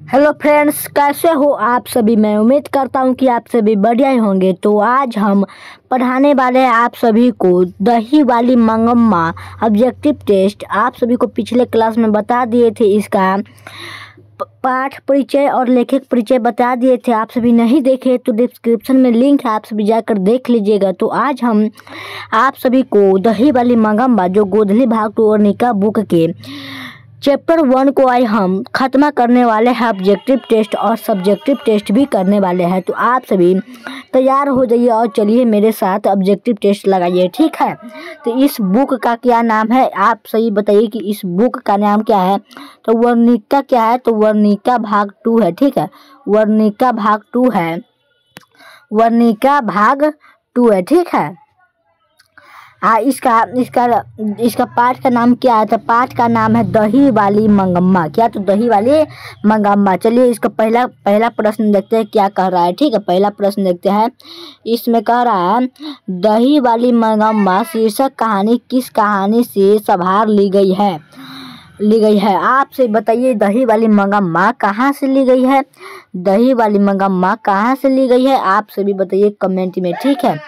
Hello friends, कैसे हो आप सभी। मैं उम्मीद करता हूं कि आप सभी बढ़िया ही होंगे। तो आज हम पढ़ाने वाले हैं आप सभी को दही वाली मंगम्मा ऑब्जेक्टिव टेस्ट। आप सभी को पिछले क्लास में बता दिए थे, इसका पाठ परिचय और लेखक परिचय बता दिए थे। आप सभी नहीं देखे तो डिस्क्रिप्शन में लिंक है, आप सभी जाकर देख लीजिएगा। तो आज हम आप सभी को दही वाली मंगम्मा जो गोधली भाग 2 और निका बुक के चैप्टर 1 को आज हम खत्म करने वाले हैं। ऑब्जेक्टिव टेस्ट और सब्जेक्टिव टेस्ट भी करने वाले हैं। तो आप सभी तैयार हो जाइए और चलिए मेरे साथ ऑब्जेक्टिव टेस्ट लगाइए, ठीक है। तो इस बुक का क्या नाम है, आप सही बताइए कि इस बुक का नाम क्या है। तो वर्णिका क्या है, तो वर्णिका भाग 2 है, ठीक है। वर्णिका भाग 2 है, वर्णिका भाग 2 है, ठीक है। इसका इसका इसका पाठ का नाम क्या है, तो पाठ का नाम है दही वाली मंगम्मा। क्या, तो दही वाली मंगम्मा। चलिए इसका पहला प्रश्न देखते हैं क्या कह रहा है, ठीक है। पहला प्रश्न देखते हैं, इसमें कह रहा है दही वाली मंगम्मा शीर्षक कहानी किस कहानी से संभार ली गई है। आपसे बताइए दही वाली मंगम्मा कहाँ से ली गई है। दही वाली मंगम्मा कहाँ से ली गई है, आप सभी बताइए कमेंट में, ठीक है।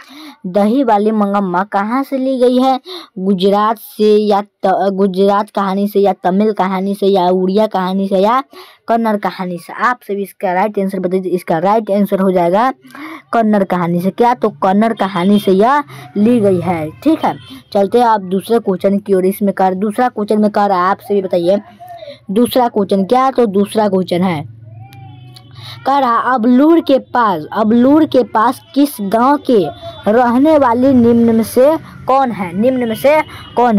दही वाली मंगम्मा कहाँ से ली गई है, गुजरात से या गुजरात कहानी से या तमिल कहानी से या उड़िया कहानी से या कन्नड़ कहानी से। आप सभी इसका राइट आंसर बताइए। इसका राइट आंसर हो जाएगा कन्नड़ कहानी से। क्या, तो कन्नड़ कहानी से यह ली गई है, ठीक है। चलते हैं आप दूसरे क्वेश्चन की ओर। इसमें दूसरा क्वेश्चन में कह रहा है, आप सभी बताइए दूसरा क्वेश्चन क्या, तो दूसरा क्वेश्चन है कह रहा अबलूर के पास किस गांव के रहने वाली निम्न में से कौन है।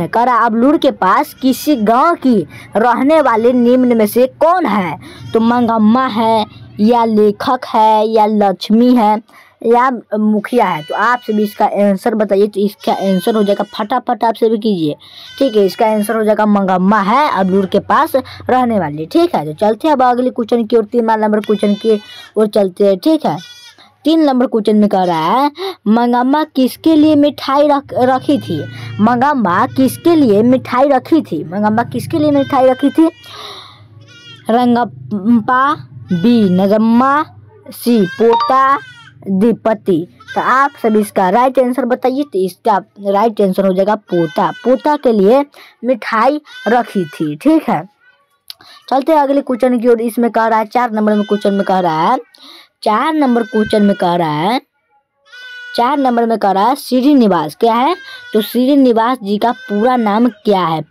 कह रहा अबलूर के पास किसी गांव की रहने वाले निम्न में से कौन है। तो मंगम्मा है या लेखक है या लक्ष्मी है या मुखिया है। तो आप सभी इसका आंसर बताइए। तो इसका आंसर हो जाएगा, फटाफट आप सभी कीजिए, ठीक है। इसका आंसर हो जाएगा मंगम्मा है अबलूर के पास रहने वाली, ठीक है। तो चलते हैं अब अगले क्वेश्चन की ओर। 3 नंबर क्वेश्चन की ओर चलते हैं, ठीक है। 3 नंबर क्वेश्चन में कह रहा है मंगम्मा किसके लिए मिठाई रखी थी। मंगम्मा किसके लिए मिठाई रखी थी। रंगप्पा, बी नजम्मा, सी पोता, द्विपति। तो आप सभी इसका राइट आंसर बताइए। तो इसका राइट आंसर हो जाएगा पोता के लिए मिठाई रखी थी, ठीक है। चलते हैं अगले क्वेश्चन की ओर। इसमें कह रहा है 4 नंबर में क्वेश्चन में कह रहा है 4 नंबर क्वेश्चन में कह रहा है श्रीनिवास क्या है। तो श्रीनिवास जी का पूरा नाम क्या है,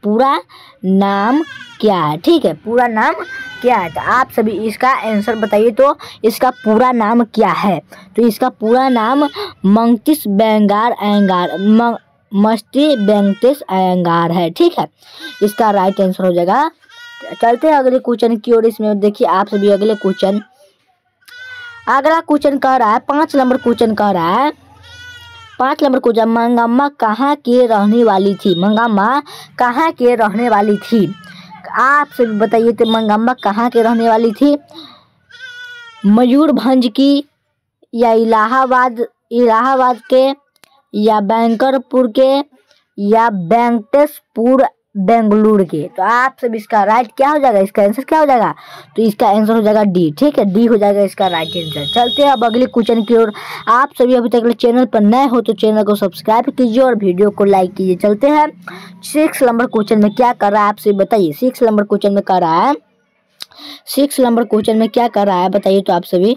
ठीक है। पूरा नाम क्या है, तो आप सभी इसका आंसर बताइए। तो इसका पूरा नाम क्या है, तो इसका पूरा नाम मस्ती बेंगतेश अयंगार है, ठीक है। इसका राइट आंसर हो जाएगा। चलते हैं अगले क्वेश्चन की ओर। इसमें देखिए आप सभी अगला क्वेश्चन कह रहा है 5 नंबर क्वेश्चन कह रहा है 5 नंबर क्वेश्चन मंगम्मा कहाँ के रहने वाली थी। आप सभी बताइए तो मंगम्मा कहाँ के रहने वाली थी। मयूरभंज की या इलाहाबाद के या बैंकरपुर के या वेंकटेशपुर बेंगलुरु के। तो आप सब इसका राइट क्या हो जाएगा, इसका आंसर क्या हो जाएगा। तो इसका आंसर हो जाएगा डी, ठीक है। डी हो जाएगा इसका राइट आंसर। चलते हैं अब अगले क्वेश्चन की ओर। आप सभी अभी तक चैनल पर नए हो तो चैनल को सब्सक्राइब कीजिए और वीडियो को लाइक कीजिए। चलते हैं 6 नंबर क्वेश्चन में क्या कर रहा है, आप सभी बताइए। 6 नंबर क्वेश्चन में कर रहा है 6 नंबर क्वेश्चन में क्या कर रहा है बताइए। तो आप सभी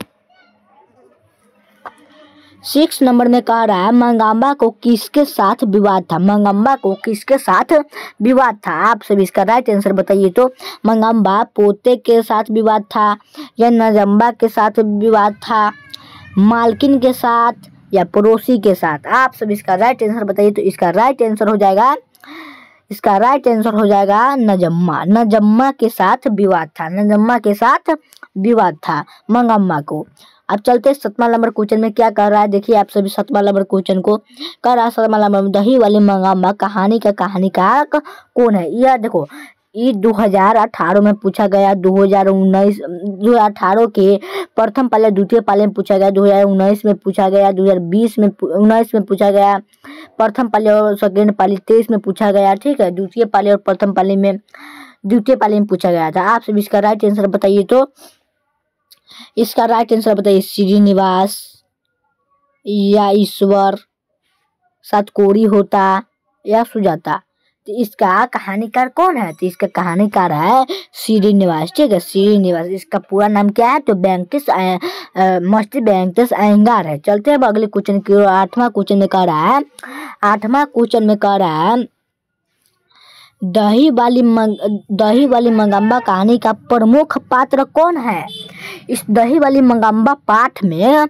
6 नंबर में कह रहा है मंगम्मा को किसके साथ विवाद था। आप सभी इसका राइट आंसर बताइए। तो मंगम्मा पोते के साथ विवाद था या नजम्मा के साथ विवाद था, मालकिन के साथ या पड़ोसी के साथ। आप सभी इसका राइट आंसर बताइए। तो इसका राइट आंसर हो जाएगा नजम्मा के साथ विवाद था मंगम्मा को। अब चलते 7वां नंबर क्वेश्चन में क्या कर रहा है, देखिए आप सभी 7वां नंबर क्वेश्चन को कर रहा है। 7वां नंबर में दही वाली मंगम्मा कहानी का कहानीकार कौन है। यह देखो ये 2018 में पूछा गया, 2018 के प्रथम पाली द्वितीय पाली में पूछा गया, 2019 में पूछा गया, 2019 में पूछा गया प्रथम पाली और सेकेंड पाली, 23 में पूछा गया, ठीक है। द्वितीय पाली और प्रथम पाली में पूछा गया था। आप सभी इसका राइट आंसर बताइए। तो इसका राइट आंसर बताइए, श्रीनिवास या ईश्वर, सातकोरी होता या सुजाता। तो इसका कहानीकार कौन है? तो इसका कहानीकार है श्रीनिवास, ठीक है, श्रीनिवास। इसका पूरा नाम क्या है? तो वेंकटेश मस्ती वेंकटेश अयंगार है। चलते हैं अब अगले क्वेश्चन की ओर। आठवां क्वेश्चन में कह रहा है दही वाली मंगम्बा कहानी का प्रमुख पात्र कौन है? इस दही वाली मंगम्बा पाठ में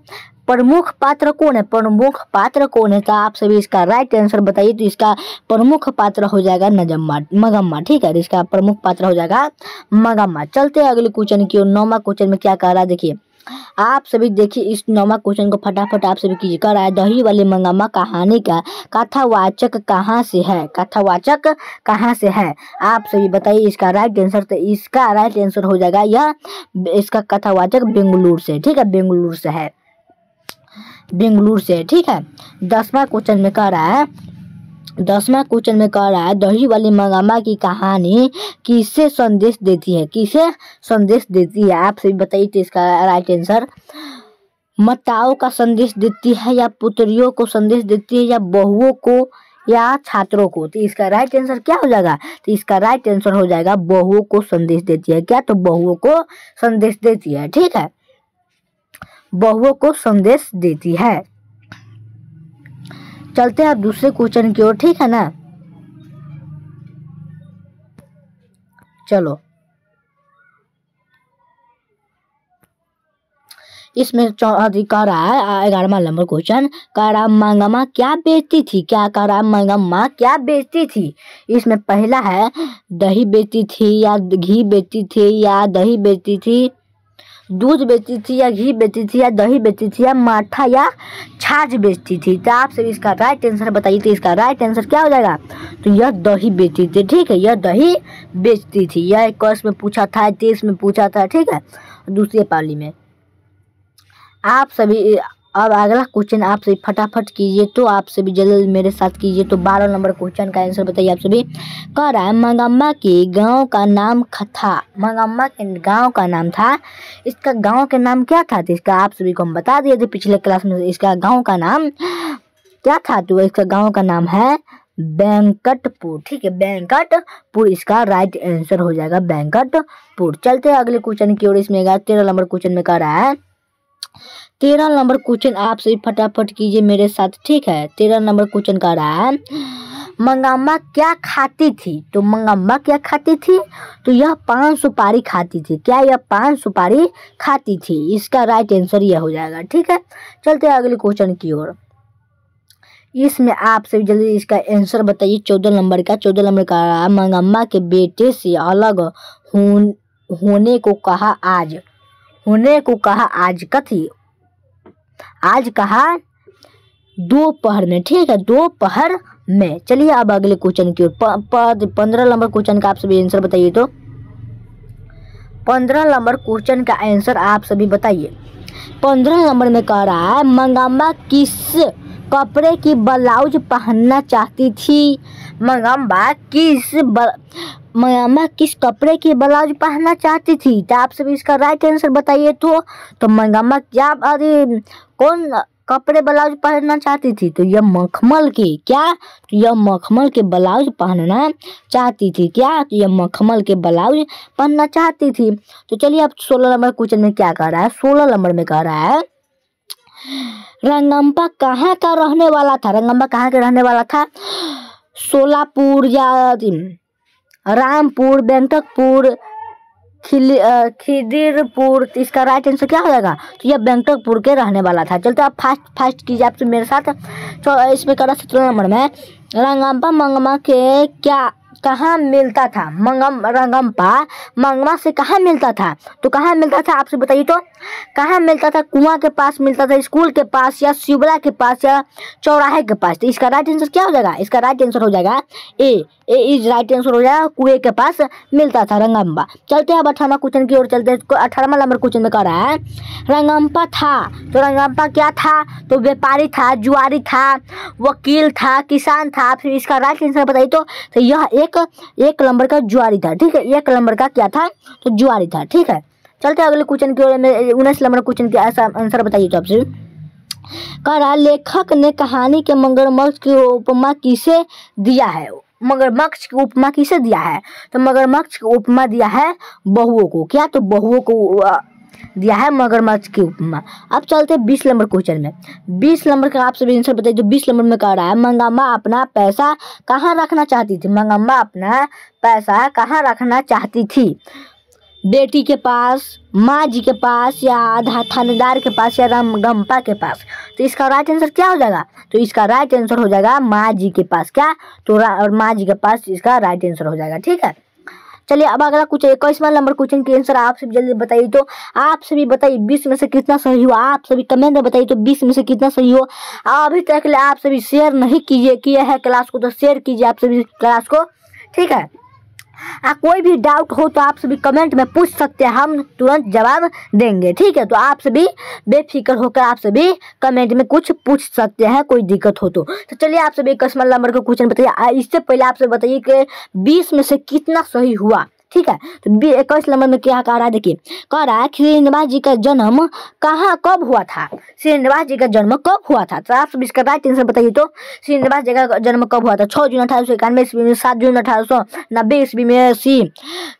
प्रमुख पात्र कौन है? तो आप सभी इसका राइट आंसर बताइए। तो इसका प्रमुख पात्र हो जाएगा मंगम्मा, ठीक है, इसका प्रमुख पात्र हो जाएगा मंगम्मा। चलते हैं अगले क्वेश्चन की ओर। 9वां क्वेश्चन में क्या कह रहा है देखिए, आप सभी देखिए इस 9वां क्वेश्चन को फटाफट आप सभी कीजिए। कह रहा है दही वाली मंगम्मा कहानी का कथावाचक कहाँ से है? आप सभी बताइए इसका राइट आंसर। तो इसका राइट आंसर हो जाएगा यह, इसका कथावाचक बेंगलुरु से, ठीक है, बेंगलुरु से, ठीक है। 10वां क्वेश्चन में कह रहा है दही वाली मंगम्मा की कहानी किसे संदेश देती है? आप सभी बताइए। तो इसका राइट आंसर माताओं का संदेश देती है, या पुत्रियों को संदेश देती है, या बहुओं को, या छात्रों को। तो इसका राइट आंसर क्या हो जाएगा? तो इसका राइट आंसर हो जाएगा बहुओं को संदेश देती है। क्या? तो बहुओं को संदेश देती है, ठीक है, बहुओं को संदेश देती है। चलते हैं अब दूसरे क्वेश्चन की ओर, ठीक है ना। चलो इसमें कह रहा है 11वां नंबर क्वेश्चन, कह रहा मंगम्मा क्या बेचती थी? मंगम्मा क्या बेचती थी? इसमें पहला है दही बेचती थी, या घी बेचती थी, या दही बेचती थी, दूध बेचती थी, या घी बेचती थी, या दही बेचती थी, या माठा या छाछ बेचती थी। तो आप सभी इसका राइट आंसर बताइए। तो इसका राइट आंसर क्या हो जाएगा? तो यह दही बेचती थी, ठीक है, यह दही बेचती थी। यह 21 में पूछा था, 23 में पूछा था, ठीक है, दूसरी पाली में। आप सभी अब अगला क्वेश्चन आप सभी फटाफट कीजिए। तो आप सभी जल्दी मेरे साथ कीजिए। तो 12 नंबर क्वेश्चन का आंसर बताइए आप सभी। कह रहा है मंगम्मा के गांव का नाम था, इसका गांव के नाम क्या था? तो इसका आप सभी को हम बता दिए थे पिछले क्लास में। इसका गांव का नाम क्या था? तो इसका गांव का नाम है वेंकटपुर, ठीक है, वेंकटपुर इसका राइट आंसर हो जाएगा, वेंकटपुर। चलते हैं अगले क्वेश्चन की ओर। इसमें 13 नंबर क्वेश्चन में कह रहा है 13 नंबर क्वेश्चन आप सभी फटाफट कीजिए मेरे साथ, ठीक है। 13 नंबर क्वेश्चन कह रहा है मंगम्मा क्या खाती थी? तो मंगम्मा क्या खाती थी? तो यह पान सुपारी खाती थी। क्या? यह पान सुपारी खाती थी। इसका राइट आंसर यह हो जाएगा, ठीक है। चलते हैं अगले क्वेश्चन की ओर। इसमें आप सभी जल्दी इसका आंसर बताइए। 14 नंबर का कह रहा है मंगम्मा के बेटे से अलग होने को कहा आज कहा दोपहर में, ठीक है, दोपहर में। चलिए अब अगले क्वेश्चन की ओर। 15 नंबर क्वेश्चन का आप सभी आंसर बताइए। तो 15 नंबर क्वेश्चन का आंसर आप सभी बताइए। 15 नंबर में कह रहा है मंगम्मा किस कपड़े की ब्लाउज पहनना चाहती थी? मंगम्मा किस कपड़े की ब्लाउज पहनना चाहती थी? तो आप सभी इसका राइट आंसर बताइए। तो मंगम्मा क्या कौन कपड़े ब्लाउज पहनना चाहती थी? तो यह मखमल के, क्या? तो यह मखमल के ब्लाउज पहनना चाहती थी। क्या? तो यह मखमल के ब्लाउज पहनना चाहती थी। तो चलिए अब 16 नंबर क्वेश्चन में क्या कह रहा है? 16 नंबर में कह रहा है रंगम्पा कहाँ का रहने वाला था? रंगम्पा कहाँ के रहने वाला था? सोलापुर या रामपुर, बेंटकपुर, खिदिरपुर। इसका राइट आंसर क्या हो जाएगा? तो यह बेंटकपुर के रहने वाला था। चलते आप फास्ट कीजिए आप मेरे साथ। तो इसमें करा 17 नंबर में रंगम्पा मंगम्मा के कहाँ मिलता था? रंगम्पा मंगम्मा से कहाँ मिलता था? तो कहाँ मिलता था आपसे बताइए। तो कहाँ मिलता था? कुआं के पास मिलता था, स्कूल के पास, या शिवला के पास, या चौराहे के पास। तो इसका राइट आंसर क्या हो जाएगा? इसका राइट आंसर हो जाएगा ए इज राइट आंसर हो जाएगा, कुएं के पास मिलता था रंगम्पा। चलते हैं अब 18वां क्वेश्चन की ओर चलते हैं। 18वां नंबर क्वेश्चन में कह रहा है रंगम्पा था। तो रंगम्पा क्या था? तो व्यापारी था, जुआरी था, वकील था, किसान था। फिर इसका राइट आंसर बताइए। तो यह एक नंबर का जुआरी था, ठीक है, 1 नंबर का क्या था? तो जुआरी था, ठीक है। चलते अगले क्वेश्चन की ओर में। 19 नंबर क्वेश्चन का ऐसा आंसर बताइए तो आपसे कह रहा लेखक ने कहानी के मगरमच्छ की उपमा किसे दिया है। मगरमच्छ की उपमा किसे दिया है? तो मगरमच्छ की उपमा दिया है बहुओं को। क्या? तो बहुओं को दिया है मगरमच्छ की उपमा। अब चलते 20 नंबर क्वेश्चन में। 20 नंबर का आप सभी आंसर बताइए। जो 20 नंबर में कह रहा है मंगम्मा अपना पैसा कहाँ रखना चाहती थी। मंगम्मा अपना पैसा कहाँ रखना चाहती थी? बेटी के पास, माँ जी के पास, या आधा थानेदार के पास, या रामगंपा के पास। तो इसका राइट आंसर क्या हो जाएगा? तो इसका राइट आंसर हो जाएगा माँ जी के पास। क्या? तो और माँ जी के पास इसका राइट आंसर हो जाएगा। ठीक है, चलिए अब अगला कुछ 21वां नंबर क्वेश्चन के आंसर आप सभी जल्दी बताइए। तो आप सभी बताइए 20 में से कितना सही हुआ। आप सभी कमेंट में बताइए तो 20 में से कितना सही हो। अभी तक ले आप सभी शेयर नहीं किए है क्लास को, तो शेयर कीजिए आप सभी क्लास को। ठीक है, कोई भी डाउट हो तो आप सभी कमेंट में पूछ सकते हैं, हम तुरंत जवाब देंगे। ठीक है, तो आप सभी बेफिक्र होकर आप सभी कमेंट में कुछ पूछ सकते हैं, कोई दिक्कत हो तो चलिए आप सभी 21वां नंबर का क्वेश्चन बताइए। इससे पहले आपसे बताइए कि 20 में से कितना सही हुआ। ठीक है, तो 21 नंबर में क्या कह रहा है? देखिए कह रहा है श्रीनिवास जी का जन्म कहाँ कब हुआ था। श्रीनिवास जी का जन्म कब हुआ था? तो आप सब इसका राइट आंसर बताइए। तो श्रीनिवास जी का जन्म कब हुआ था? 6 जून 1891 ईस्वी में, 7 जून 1890 ईस्वी में,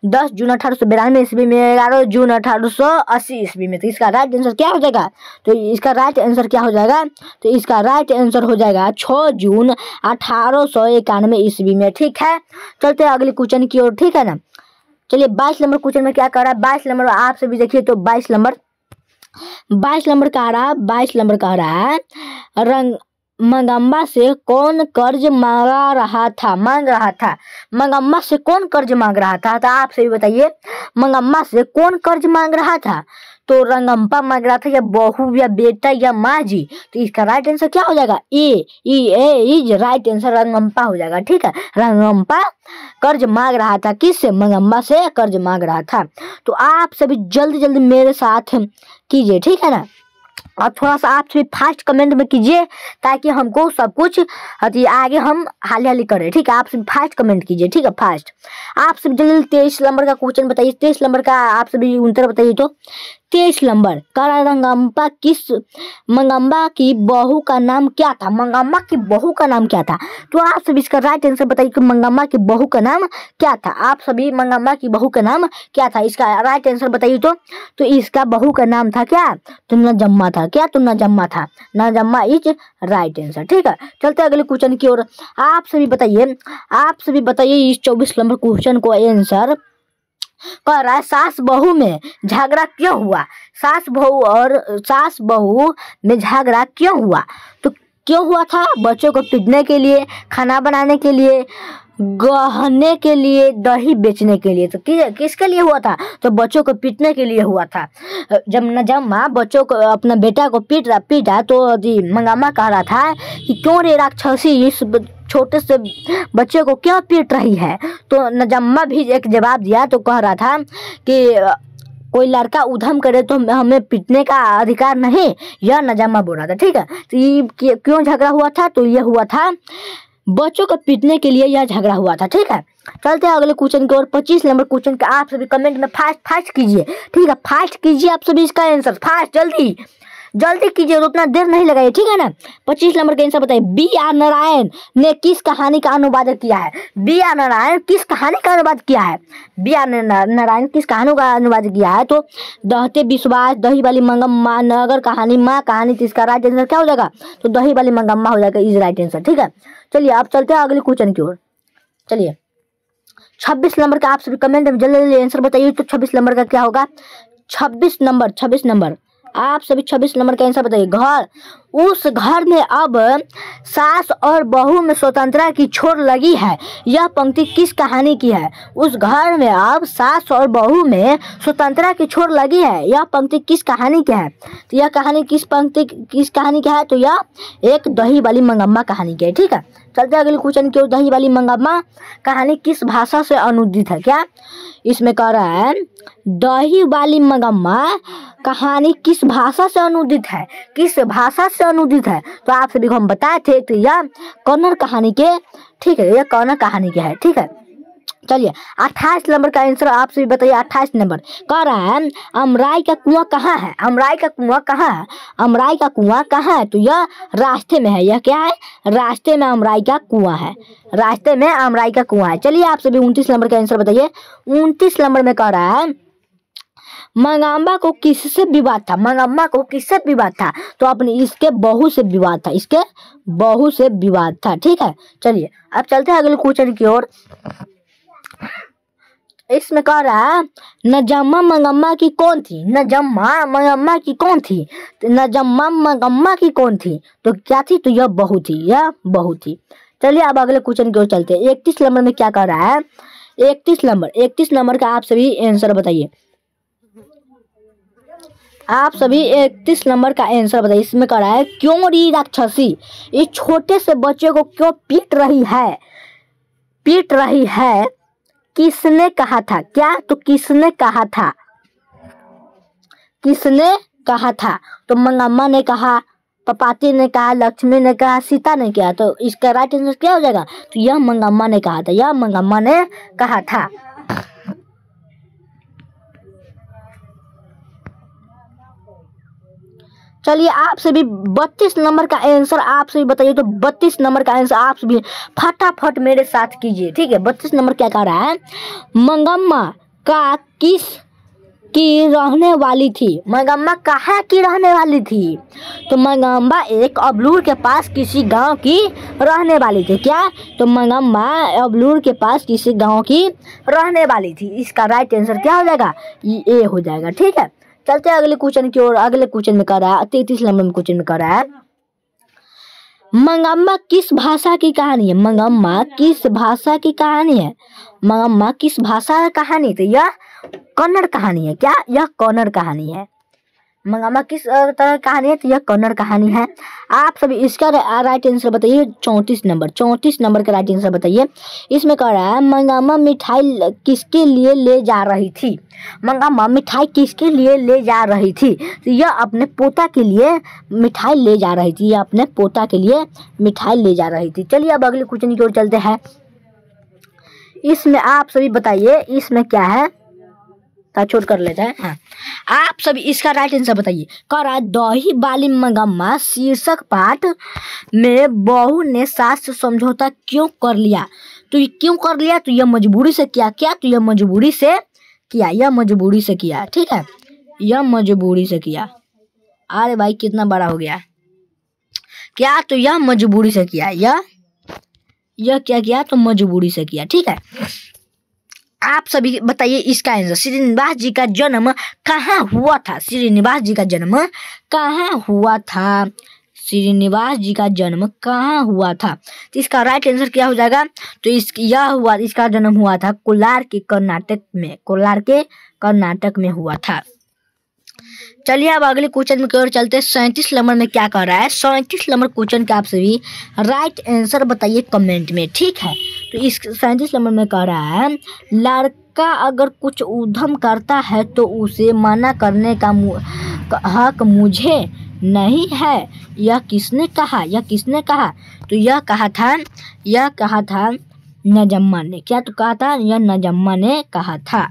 10 जून 1892 ईस्वी में, 11 जून 1880 ईस्वी में। तो इसका राइट आंसर क्या हो जाएगा? तो इसका राइट आंसर क्या हो जाएगा? तो इसका राइट आंसर हो जाएगा 6 जून 1891 ईस्वी में। ठीक है, चलते हैं अगले क्वेश्चन की ओर। ठीक है ना, चलिए 22 नंबर क्वेश्चन में क्या कर रहा है? 22 नंबर आप सभी देखिए तो 22 नंबर कह रहा है रंग मंगम्मा से कौन कर्ज मांग रहा था। मंगम्मा से कौन कर्ज मांग रहा था? तो आप सभी बताइए मंगम्मा से कौन कर्ज मांग रहा था? तो रंगम्पा मांग रहा था, या बहू, या बेटा, या माँ जी। तो इसका राइट आंसर क्या हो जाएगा? ए इज राइट आंसर, रंगम्पा हो जाएगा। ठीक है, रंगम्पा कर्ज मांग रहा था। किससे? मंगम्मा से कर्ज मांग रहा था। तो आप सभी जल्दी मेरे साथ कीजिए। ठीक है ना, और थोड़ा सा आप सभी फास्ट कमेंट में कीजिए ताकि हमको सब कुछ आगे हम हाली करें। ठीक है, आप सभी फास्ट कमेंट कीजिए। ठीक है, फास्ट आप सभी जल्दी 23 नंबर का क्वेश्चन बताइए। 23 नंबर का आप सभी उत्तर बताइए। तो 23 नंबर का मंगम्मा की बहू का नाम क्या था? मंगम्मा की बहू का नाम क्या था? तो आप सभी इसका राइट आंसर बताइए कि मंगम्मा की बहू का नाम क्या था। आप सभी मंगम्मा की बहू का नाम क्या था? इसका राइट आंसर बताइए। तो इसका बहू का नाम था क्या? तो नजम्मा था। क्या? तो नजम्मा था। Najamma is right answer. ठीक है, चलते अगले क्वेश्चन की ओर। आप सभी बताइए इस 24 नंबर क्वेश्चन को आंसर कह रहा है सास बहू में झगड़ा क्यों हुआ। सास बहू में झगड़ा क्यों हुआ? तो क्यों हुआ था? बच्चों को पीटने के लिए, खाना बनाने के लिए, गहने के लिए, दही बेचने के लिए। तो किसके लिए हुआ था? तो बच्चों को पीटने के लिए हुआ था। जब नजम्मा बच्चों को, अपना बेटा को पीटा तो मंगम्मा कह रहा था कि क्यों रे राक्षसी इस छोटे से बच्चे को क्यों पीट रही है। तो नजम्मा भी एक जवाब दिया, तो कह रहा था कि कोई लड़का उधम करे तो हमें पीटने का अधिकार नहीं, यह नजम्मा बोल रहा था। ठीक है, तो ये क्यों झगड़ा हुआ था? तो ये हुआ था बच्चों को पीटने के लिए, यह झगड़ा हुआ था। ठीक है, चलते हैं अगले क्वेश्चन की ओर। 25 नंबर क्वेश्चन का आप सभी कमेंट में फास्ट कीजिए। ठीक है, फास्ट कीजिए आप सभी इसका आंसर, फास्ट जल्दी कीजिए, उतना देर नहीं लगाइए। ठीक है ना, 25 नंबर का आंसर बताइए। B.R. नारायण ने किस कहानी का अनुवाद किया है? B.R. नारायण किस कहानी का अनुवाद किया है? B.R. नारायण किस कहानी का अनुवाद किया है? तो दहते विश्वास, दही वाली मंगम्मा, नगर कहानी, माँ कहानी। तो इसका राइट आंसर क्या हो जाएगा? तो दही वाली मंगम्मा हो जाएगा, इज राइट आंसर। ठीक है, चलिए आप चलते हैं अगले क्वेश्चन की ओर। चलिए 26 नंबर का आप सभी कमेंट में जल्दी आंसर बताइए। तो 26 नंबर का क्या होगा? 26 नंबर आप सभी 26 नंबर का आंसर बताइए। उस घर में अब सास और बहू में स्वतंत्रता की छोर लगी है, यह पंक्ति किस कहानी की है? उस घर में अब सास और बहू में स्वतंत्रता की छोर लगी है, यह पंक्ति किस कहानी की है? तो यह कहानी किस कहानी की है? तो यह एक दही वाली मंगम्मा कहानी की है। ठीक है, चलते अगले क्वेश्चन की ओर। दही वाली मंगम्मा कहानी किस भाषा से अनुदित है? क्या इसमें कह रहा है दही वाली मंगम्मा कहानी किस भाषा से अनुदित है? किस भाषा से अनुदित है? तो आप सभी को हम बताए थे, तो यह कन्नड़ कहानी के, ठीक है, यह कन्नड़ कहानी के है। ठीक है, चलिए 28 नंबर का आंसर आप सभी बताइए। 28 नंबर कह रहा है अमराई का कुआं कहाँ है? अमराई का कुआं कहाँ है? अमराई का कुआं कहाँ है? तो यह रास्ते में है। यह क्या है? रास्ते में अमराई का कुआं है। रास्ते में अमराई का कुआं है। चलिए आप सभी 29 नंबर का आंसर बताइए। 29 नंबर में कह रहा है मंगाम्बा को किससे विवाद था? मंगाम्बा को किससे विवाद था? तो अपने इसके बहू से विवाद था। इसके बहू से विवाद था। ठीक है, चलिए अब चलते हैं अगले क्वेश्चन की ओर। इसमें कह रहा है नजम्मा मंगम्मा की कौन थी? नजम्मा मंगम्मा की कौन थी? तो नजम्मा मंगम्मा की कौन थी? तो क्या थी? तो यह बहू थी। यह बहू थी। चलिए अब अगले क्वेश्चन की ओर चलते हैं। 31 नंबर में क्या कह रहा है? 31 नंबर का आप सभी आंसर बताइए। आप सभी 31 नंबर का आंसर बताइए। इसमें कह रहा है क्यों री राक्षसी इस छोटे से बच्चे को क्यों पीट रही है? पीट रही है किसने कहा था? क्या? तो किसने कहा था? किसने कहा था? तो मंगम्मा ने कहा, पपाती ने कहा, लक्ष्मी ने कहा, सीता ने कहा। तो इसका राइट आंसर क्या हो जाएगा? तो यह मंगम्मा ने कहा था। यह मंगम्मा ने कहा था। चलिए आप सभी 32 नंबर का आंसर आप सभी बताइए। तो 32 नंबर का आंसर आप सभी फटाफट मेरे साथ कीजिए। ठीक है, 32 नंबर क्या कह रहा है? मंगम्मा का किस की रहने वाली थी? मंगम्मा कहाँ की रहने वाली थी? तो मंगम्मा एक अबलूर के पास किसी गांव की रहने वाली थी। क्या? तो मंगम्मा अबलूर के पास किसी गांव की रहने वाली थी। इसका राइट आंसर क्या हो जाएगा? ये हो जाएगा। ठीक है, चलते हैं अगले क्वेश्चन की ओर। अगले क्वेश्चन में कह रहा है 33 नंबर में क्वेश्चन में कह रहा है मंगम्मा किस भाषा की कहानी है? मंगम्मा किस भाषा की कहानी है? मंगम्मा किस भाषा की कहानी? तो यह कन्नड़ कहानी है। क्या? यह कन्नड़ कहानी है। मंगम्मा किस तरह की कहानी है? तो यह कन्नड़ कहानी है। आप सभी इसका राइट आंसर बताइए। 34 नंबर का राइट आंसर बताइए। इसमें कह रहा है मंगम्मा मिठाई किसके लिए ले जा रही थी? मंगम्मा मिठाई किसके लिए ले जा रही थी? तो यह अपने पोता के लिए मिठाई ले जा रही थी। यह अपने पोता के लिए मिठाई ले जा रही थी। चलिए अब अगले क्वेश्चन की ओर चलते हैं। इसमें आप सभी बताइए इसमें क्या है? छोड़ कर लेते हैं। हाँ, आप सभी इसका राइट आंसर बताइए। कह रहा है दही बाली मंगम्मा शीर्षक पाठ में बहू ने सास से समझौता क्यों कर लिया? तो ये क्यों कर लिया? तो यह मजबूरी से किया। क्या? तो यह मजबूरी से किया। यह मजबूरी से किया। ठीक है, यह मजबूरी से किया। अरे भाई कितना बड़ा हो गया। क्या? तो यह मजबूरी से किया। यह क्या किया? तो मजबूरी से किया। ठीक है, आप सभी बताइए इसका आंसर। श्रीनिवास जी का जन्म कहाँ हुआ था? श्रीनिवास जी का जन्म कहाँ हुआ था? श्रीनिवास जी का जन्म कहाँ हुआ था? तो इसका राइट आंसर क्या हो जाएगा? तो इसका जन्म हुआ था कोलार के कर्नाटक में। कोलार के कर्नाटक में हुआ था। चलिए अब अगले क्वेश्चन की ओर चलते हैं। 37 नंबर में क्या कह रहा है? 37 नंबर क्वेश्चन का आप सभी राइट आंसर बताइए कमेंट में। ठीक है, तो इस 37 नंबर में कह रहा है लड़का अगर कुछ उद्यम करता है तो उसे मना करने का हक मुझे नहीं है। यह किसने कहा? यह किसने कहा? तो यह कहा था नजम्मा ने। क्या? तो कहा था यह नजम्मा ने कहा था।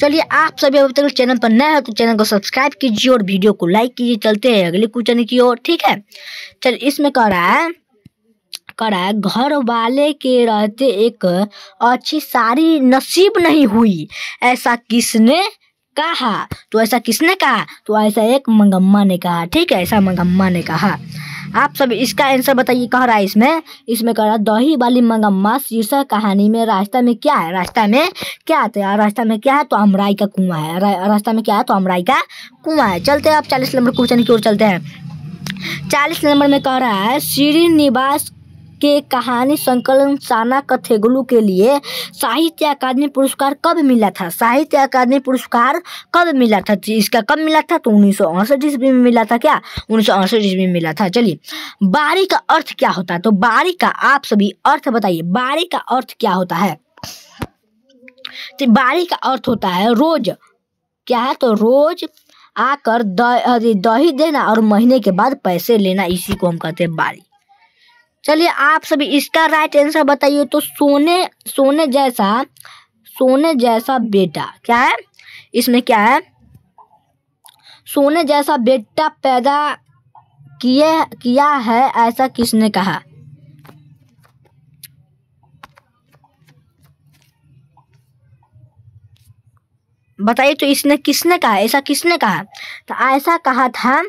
चलिए आप सभी अभी तक चैनल पर नए हो तो चैनल को सब्सक्राइब कीजिए और वीडियो को लाइक कीजिए। चलते हैं अगले क्वेश्चन की ओर। ठीक है, चलिए इसमें कह रहा है घर वाले के रहते एक अच्छी सारी नसीब नहीं हुई, ऐसा किसने कहा? तो ऐसा किसने कहा? तो ऐसा एक मंगम्मा ने कहा। ठीक है, ऐसा मंगम्मा ने कहा। आप सब इसका आंसर बताइए। कह रहा है इसमें कह रहा है दही वाली मंगम्मा शीर्षक कहानी में रास्ता में क्या है? रास्ता में क्या है? तो रास्ता में क्या है? तो अमराई का कुआं है। रास्ता में क्या है? तो अमराई का कुआं है। चलते हैं अब 40 नंबर क्वेश्चन की ओर चलते हैं। 40 नंबर में कह रहा है श्रीनिवास के कहानी संकलन साना कथेगुलू के लिए साहित्य अकादमी पुरस्कार कब मिला था? साहित्य अकादमी पुरस्कार कब मिला था? इसका कब मिला था? तो 1968 ईस्वी में मिला था। क्या? 1968 ईस्वी में मिला था। चलिए बारी का अर्थ क्या होता है? तो बारी का आप सभी अर्थ बताइए। बारी का अर्थ क्या होता है? तो बारी का अर्थ होता है रोज। क्या है? तो रोज आकर दही देना और महीने के बाद पैसे लेना, इसी को हम कहते हैं बारी। चलिए आप सभी इसका राइट आंसर बताइए। तो सोने जैसा बेटा क्या है, इसमें क्या है, सोने जैसा बेटा पैदा किया है ऐसा किसने कहा। बताइए तो इसने किसने कहा, ऐसा किसने कहा। तो ऐसा कहा था,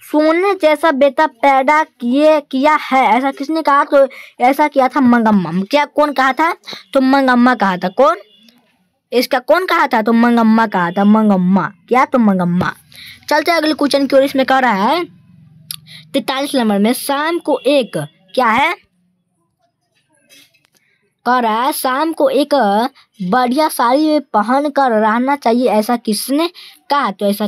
सोने जैसा बेटा पैदा किया है ऐसा किसने कहा। तो ऐसा किया था मंगम्मा। क्या कौन कहा था, तो मंगम्मा कहा था। कौन, इसका कौन कहा था, तो मंगम्मा कहा था। मंगम्मा क्या, तो मंगम्मा। चलते अगले क्वेश्चन की ओर। इसमें कह रहा है 43 नंबर में, शाम को एक क्या है, कह रहा है शाम को एक बढ़िया साड़ी पहन कर रहना चाहिए ऐसा किसने कहा। तो ऐसा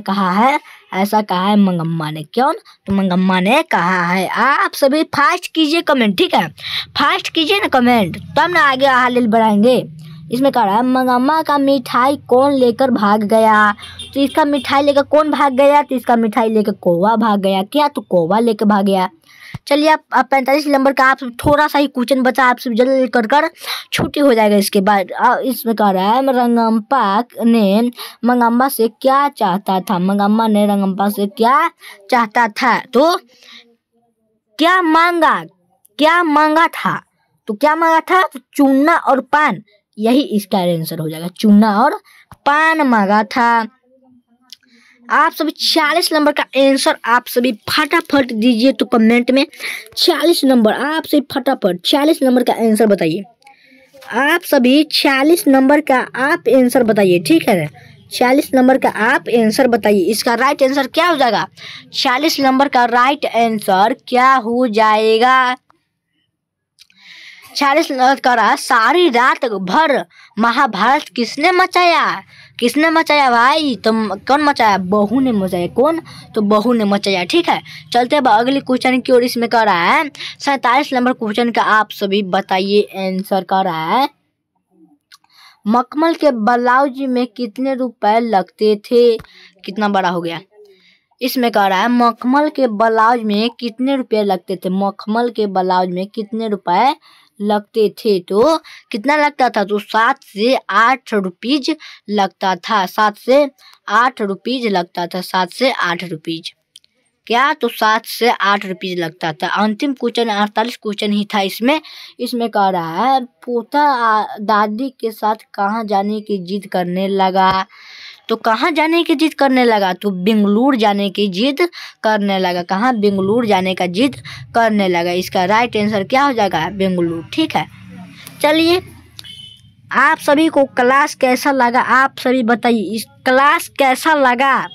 कहा है मंगम्मा ने। क्यों, तो मंगम्मा ने कहा है। आप सभी फास्ट कीजिए कमेंट, ठीक है, फास्ट कीजिए ना कमेंट, तब ना आगे हाल बढ़ाएंगे। इसमें कह रहा है मंगम्मा का मिठाई कौन लेकर भाग गया। तो इसका मिठाई लेकर कौन भाग गया, तो इसका मिठाई लेकर कौवा भाग गया। क्या, तो कौवा लेकर भाग गया। चलिए आप 45 नंबर का आप थोड़ा सा ही क्वेश्चन बचा, आप सब जल्दी कर छुट्टी हो जाएगा। इसके बाद इसमें कह रहा है रंगम्पा ने मंगम्मा से क्या चाहता था। मंगम्मा ने रंगम्पा से क्या चाहता था, तो क्या मांगा था। तो क्या मांगा था, तो चूना और पान, यही इसका आंसर हो जाएगा। चूना और पान मांगा था। आप सभी 40 नंबर का आंसर आप सभी फटाफट दीजिए तो कमेंट में। 40 नंबर आप सभी फटाफट 40 नंबर का आंसर बताइए। आप सभी 40 नंबर का आप आंसर बताइए, ठीक है। 40 नंबर का आप आंसर बताइए। इसका राइट आंसर क्या हो जाएगा, 40 नंबर का राइट आंसर क्या हो जाएगा। 40 नंबर का रहा, सारी रात भर महाभारत किसने मचाया भाई। तो कौन मचाया, बहू ने मचाया। कौन, तो बहू ने मचाया, ठीक है। चलते अब अगले क्वेश्चन की ओर। इसमें कह रहा है 47 नंबर क्वेश्चन का आप सभी बताइए आंसर। कह रहा है मखमल के ब्लाउज में कितने रुपए लगते थे। कितना बड़ा हो गया। इसमें कह रहा है मखमल के ब्लाउज में कितने रुपए लगते थे। मखमल के ब्लाउज में कितने रुपए लगते थे, तो कितना लगता था, तो 7 से 8 रुपीज लगता था। 7 से 8 रुपीज लगता था। 7 से 8 रुपीज क्या, तो 7 से 8 रुपीज लगता था। अंतिम क्वेश्चन 48 क्वेश्चन ही था इसमें कह रहा है पोता दादी के साथ कहाँ जाने की जिद करने लगा। तो कहाँ जाने की जिद करने लगा, तो बेंगलुरु जाने की जिद करने लगा। कहाँ, बेंगलुरु जाने का जिद करने लगा। इसका राइट आंसर क्या हो जाएगा, बेंगलुरु, ठीक है। चलिए आप सभी को क्लास कैसा लगा आप सभी बताइए। इस क्लास कैसा लगा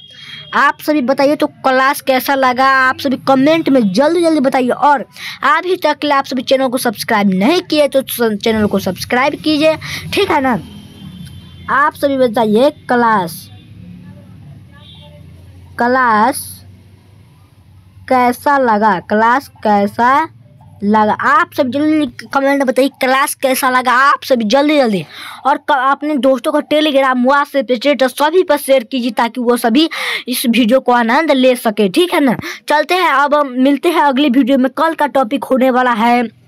आप सभी बताइए। तो क्लास कैसा लगा आप सभी कमेंट में जल्दी बताइए। और अभी तक आप सभी चैनल को सब्सक्राइब नहीं किए तो चैनल को सब्सक्राइब कीजिए, ठीक है ना। आप सभी बताइए क्लास कैसा लगा। आप सब जल्दी कमेंट में बताइए क्लास कैसा लगा आप सभी जल्दी। और अपने दोस्तों को टेलीग्राम, व्हाट्सएप, स्टेटस सभी पर शेयर कीजिए ताकि वो सभी इस वीडियो को आनंद ले सके, ठीक है ना। चलते हैं अब मिलते हैं अगली वीडियो में। कल का टॉपिक होने वाला है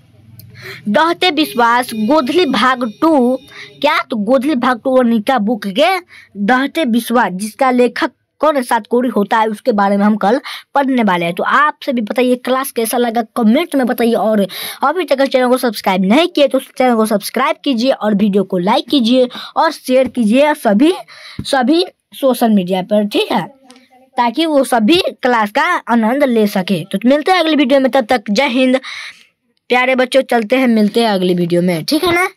दहते विश्वास गोधली भाग 2। क्या, तो गोधली भाग 2 अनिका बुक के दहते विश्वास जिसका लेखक कौन सातकोड़ी होता है उसके बारे में हम कल पढ़ने वाले हैं। तो आप सभी बताइए क्लास कैसा लगा कमेंट में बताइए। और अभी तक चैनल को सब्सक्राइब नहीं किए तो चैनल को सब्सक्राइब कीजिए और वीडियो को लाइक कीजिए और शेयर कीजिए सभी सोशल मीडिया पर, ठीक है, ताकि वो सभी क्लास का आनंद ले सके। तो मिलते हैं अगली वीडियो में, तब तक जय हिंद प्यारे बच्चों। चलते हैं, मिलते हैं अगली वीडियो में, ठीक है ना।